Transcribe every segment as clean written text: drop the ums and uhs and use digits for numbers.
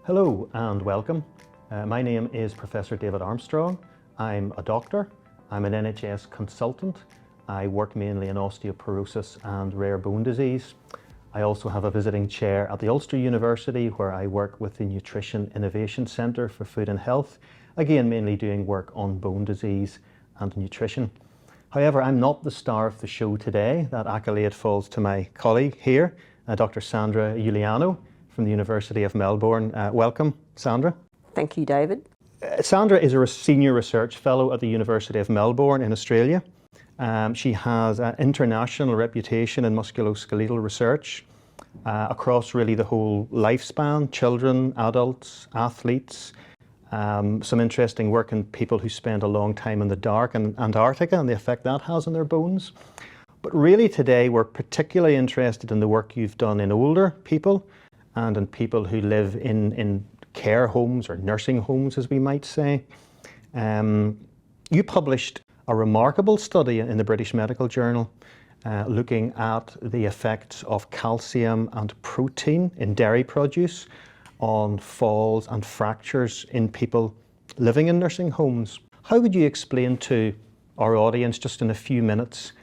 Hello and welcome. My name is Professor David Armstrong. I'm a doctor. I'm an NHS consultant. I work mainly in osteoporosis and rare bone disease. I also have a visiting chair at the Ulster University where I work with the Nutrition Innovation Centre for Food and Health, again mainly doing work on bone disease and nutrition. However, I'm not the star of the show today. That accolade falls to my colleague here, Dr Sandra Iuliano from the University of Melbourne. Welcome, Sandra. Thank you, David. Sandra is a senior research fellow at the University of Melbourne in Australia. She has an international reputation in musculoskeletal research across really the whole lifespan, children, adults, athletes, some interesting work in people who spend a long time in the dark in Antarctica and the effect that has on their bones. But really today we're particularly interested in the work you've done in older people and in people who live in care homes or nursing homes, as we might say. You published a remarkable study in the British Medical Journal looking at the effects of calcium and protein in dairy produce on falls and fractures in people living in nursing homes. How would you explain to our audience, just in a few minutes,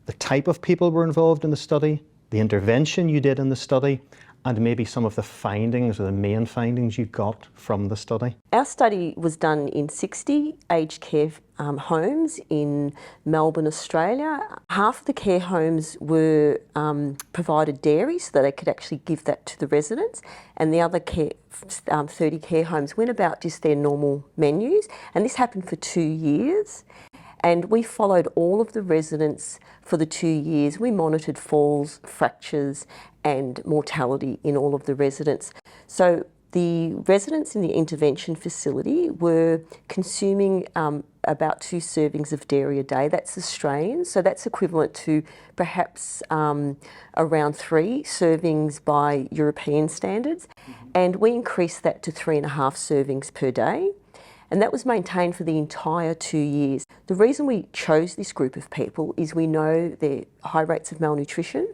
the type of people were involved in the study, the intervention you did in the study, and maybe some of the findings or the main findings you got from the study? Our study was done in 60 aged care homes in Melbourne, Australia. Half of the care homes were provided dairy so that they could actually give that to the residents, and the other 30 care homes went about just their normal menus, and this happened for 2 years. And we followed all of the residents for the 2 years. We monitored falls, fractures and mortality in all of the residents. So the residents in the intervention facility were consuming about 2 servings of dairy a day. That's Australian, so that's equivalent to perhaps around 3 servings by European standards. And we increased that to 3.5 servings per day. And that was maintained for the entire 2 years. The reason we chose this group of people is we know their high rates of malnutrition,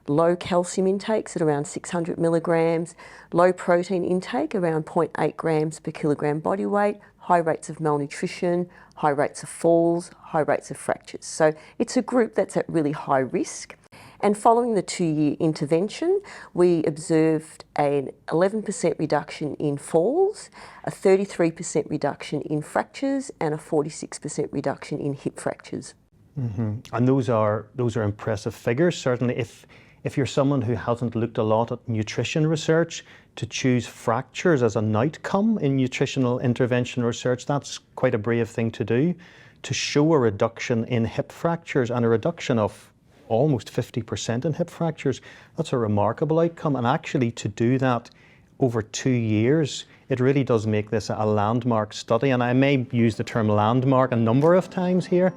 low calcium intakes at around 600 milligrams, low protein intake around 0.8 grams per kilogram body weight, high rates of malnutrition, high rates of falls, high rates of fractures. So it's a group that's at really high risk. And following the 2-year intervention, we observed an 11% reduction in falls, a 33% reduction in fractures, and a 46% reduction in hip fractures. Mm-hmm. And those are impressive figures. Certainly, if you're someone who hasn't looked a lot at nutrition research, to choose fractures as an outcome in nutritional intervention research, that's quite a brave thing to do. To show a reduction in hip fractures and a reduction of almost 50% in hip fractures, that's a remarkable outcome. And actually to do that over 2 years, it really does make this a landmark study. And I may use the term landmark a number of times here.